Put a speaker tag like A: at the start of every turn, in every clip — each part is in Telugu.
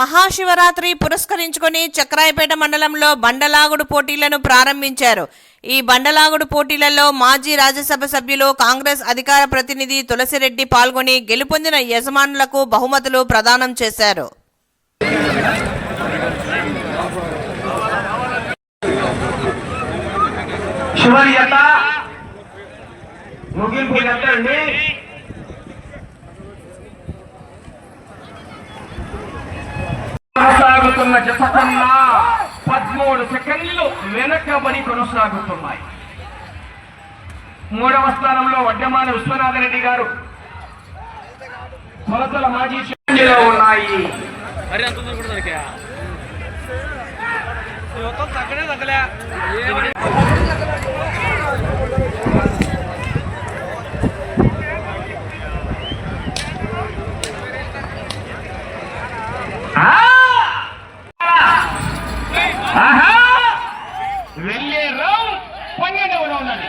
A: మహాశివరాత్రి పురస్కరించుకొని చక్రాయపేట మండలంలో బండలాగుడు పోటీలను ప్రారంభించారు. ఈ బండలాగుడు పోటీలలో మాజీ రాజ్యసభ సభ్యులు కాంగ్రెస్ అధికార ప్రతినిధి తులసిరెడ్డి పాల్గొని గెలుపొందిన యజమానులకు బహుమతులు ప్రదానం చేశారు.
B: కొనసాగుతున్న జత కన్నా 13 సెకండ్లు వెనకబడి కొనసాగుతున్నాయి. 3వ స్థానంలో వడ్డమాన విశ్వనాథరెడ్డి గారు కొలతల మాజీ లో ఉన్నాయి. వెళ్ళే రౌండ్ 12వ రౌండ్ అది.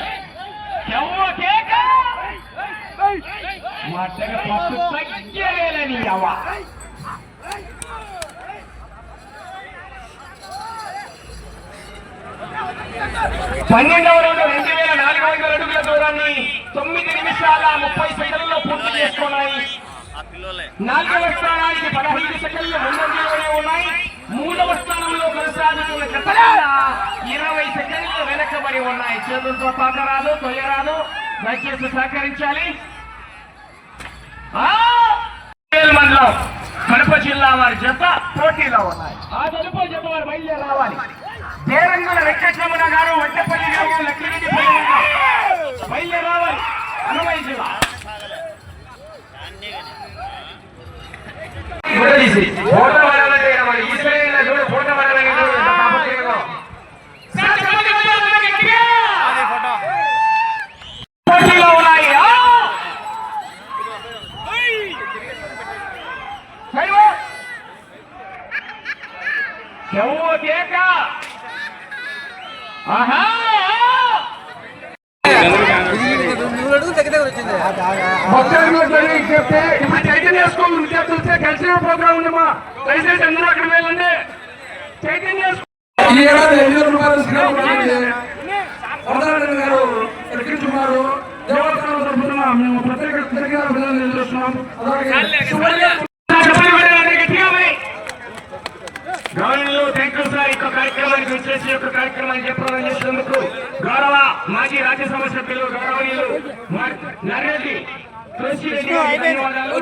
B: మాటగా పట్టు తగ్గలేని అవ 12వ రౌండ్ 2400 అడుగుల దూరాన్ని 9 నిమిషాల 30 సెకండ్లలో పూర్తి చేసుకున్నాయి. 4వ స్థానానికి 15 సెకండ్లు ముందంజలోనే ఉన్నాయి. 3వ స్థానంలో కొనసాగుతున్న జత 20 సెకండ్లు వెనకబడి ఉన్నాయి. చేతులతో తాకరాదు, తొయ్యరాదు, దయచేసి సహకరించాలి. మండలం కడప జిల్లా వారి జత పోటీలో ఉన్నాయి. ఆ తదుపరి జత వారు బయలుదేరి రావాలి. దేరంగుల వెంకటరమణ గారు వడ్డపల్లి గ్రామం లక్ష్మీరెడ్డి బయలుదేరి రావాలి. అన్నమయ్య జిల్లా చైతన్య స్కూల్ విద్యార్థులతో కలిసిన ప్రోగ్రాం ఉందమ్మా. దయచేసి అందరూ అక్కడ వెళ్ళండి. చైతన్య కార్యక్రమానికి వచ్చేసి యొక్క కార్యక్రమాన్ని చెప్పడం చేసినందుకు గౌరవ మాజీ రాజ్యసభ సభ్యులు గౌరవనీయులు నరేంద్ర తులసిరెడ్డి ధన్యవాదాలు.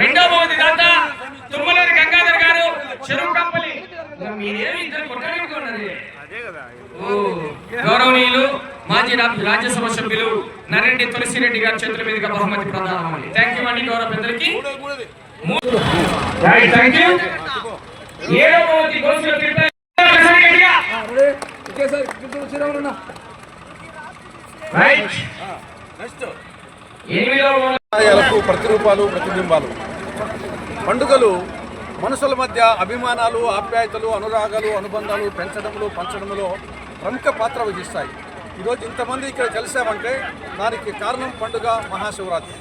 B: రెండవ బహుమతి దాత తుమ్మలూరి గంగాధర్ గారు చెరువుకంపల్లి. గౌరవనీయులు మాజీ రాజ్యసభ సభ్యులు నరేంద్ర తులసిరెడ్డి గారి చేతుల మీదుగా బహుమతి ప్రదానం. థ్యాంక్ యూ అండి గౌరవ పెద్దలకి. 7వ బహుమతి
C: ప్రతిరూపాలు, ప్రతిబింబాలు. పండుగలు మనుషుల మధ్య అభిమానాలు, ఆప్యాయతలు, అనురాగాలు, అనుబంధాలు పెంచడంలో, పంచడంలో ప్రముఖ పాత్ర వహిస్తాయి. ఈరోజు ఇంతమంది ఇక్కడ కలిసామంటే దానికి కారణం పండుగ మహాశివరాత్రి.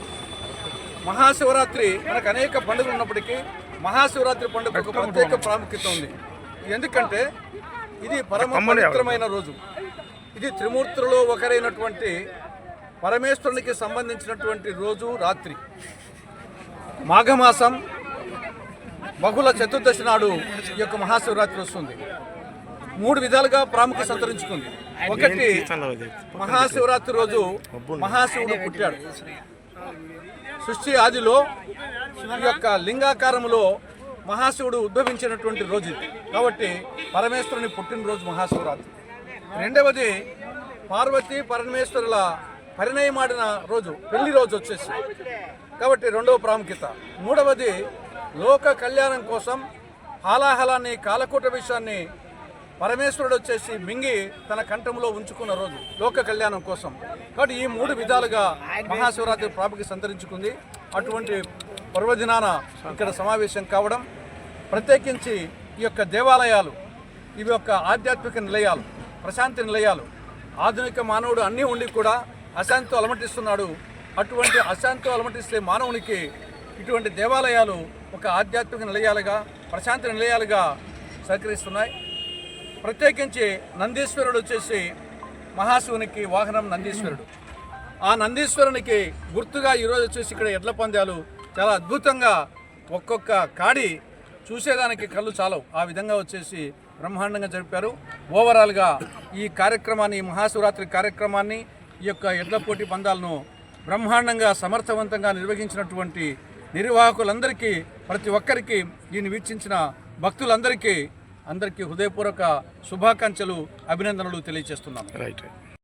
C: మహాశివరాత్రి మనకు అనేక పండుగలు ఉన్నప్పటికీ మహాశివరాత్రి పండుగకు ప్రత్యేక ప్రాముఖ్యత ఉంది. ఎందుకంటే ఇది పరమ పవిత్రమైన రోజు. ఇది త్రిమూర్తులలో ఒకరైనటువంటి పరమేశ్వరునికి సంబంధించినటువంటి రోజు, రాత్రి. మాఘమాసం బహుళ చతుర్దశి నాడు ఈ యొక్క మహాశివరాత్రి వస్తుంది. 3 విధాలుగా ప్రాముఖ్యత సంతరించుకుంది. ఒకటి, మహాశివరాత్రి రోజు మహాశివుడు పుట్టాడు. సృష్టి ఆదిలో ఈ యొక్క లింగాకారంలో మహాశివుడు ఉద్భవించినటువంటి రోజు ఇది. కాబట్టి పరమేశ్వరుని పుట్టినరోజు మహాశివరాత్రి. రెండవది, పార్వతీ పరమేశ్వరుల పరిణయమాడిన రోజు, పెళ్లి రోజు వచ్చేసి, కాబట్టి రెండవ ప్రాముఖ్యత. మూడవది, లోక కళ్యాణం కోసం హాలాహలాన్ని, కాలకూట విషయాన్ని పరమేశ్వరుడు వచ్చేసి మింగి తన కంఠంలో ఉంచుకున్న రోజు లోక కళ్యాణం కోసం. కాబట్టి ఈ 3 విధాలుగా మహాశివరాత్రి ప్రాముఖ్యత సంతరించుకుంది. అటువంటి పర్వదినాన ఇక్కడ సమావేశం కావడం, ప్రత్యేకించి ఈ యొక్క దేవాలయాలు ఇవి యొక్క ఆధ్యాత్మిక నిలయాలు, ప్రశాంతి నిలయాలు. ఆధునిక మానవుడు అన్నీ ఉండి కూడా అశాంతితో అలమటిస్తున్నాడు. అటువంటి అశాంతితో అలమటిస్తే మానవునికి ఇటువంటి దేవాలయాలు ఒక ఆధ్యాత్మిక నిలయాలుగా, ప్రశాంతి నిలయాలుగా సహకరిస్తున్నాయి. ప్రత్యేకించి నందీశ్వరుడు వచ్చేసి మహాశివునికి వాహనం నందీశ్వరుడు. ఆ నందీశ్వరునికి గుర్తుగా ఈరోజు వచ్చేసి ఇక్కడ ఎడ్ల పందాలు చాలా అద్భుతంగా, ఒక్కొక్క కాడి చూసేదానికి కళ్ళు చాలవు ఆ విధంగా వచ్చేసి బ్రహ్మాండంగా జరిపారు. ఓవరాల్గా ఈ కార్యక్రమాన్ని, మహాశివరాత్రి కార్యక్రమాన్ని, ఈ యొక్క ఎడ్ల పోటీ పందాలను బ్రహ్మాండంగా సమర్థవంతంగా నిర్వహించినటువంటి నిర్వాహకులందరికీ, ప్రతి ఒక్కరికి, దీన్ని వీక్షించిన భక్తులందరికీ హృదయపూర్వక శుభాకాంక్షలు, అభినందనలు తెలియజేస్తున్నాను.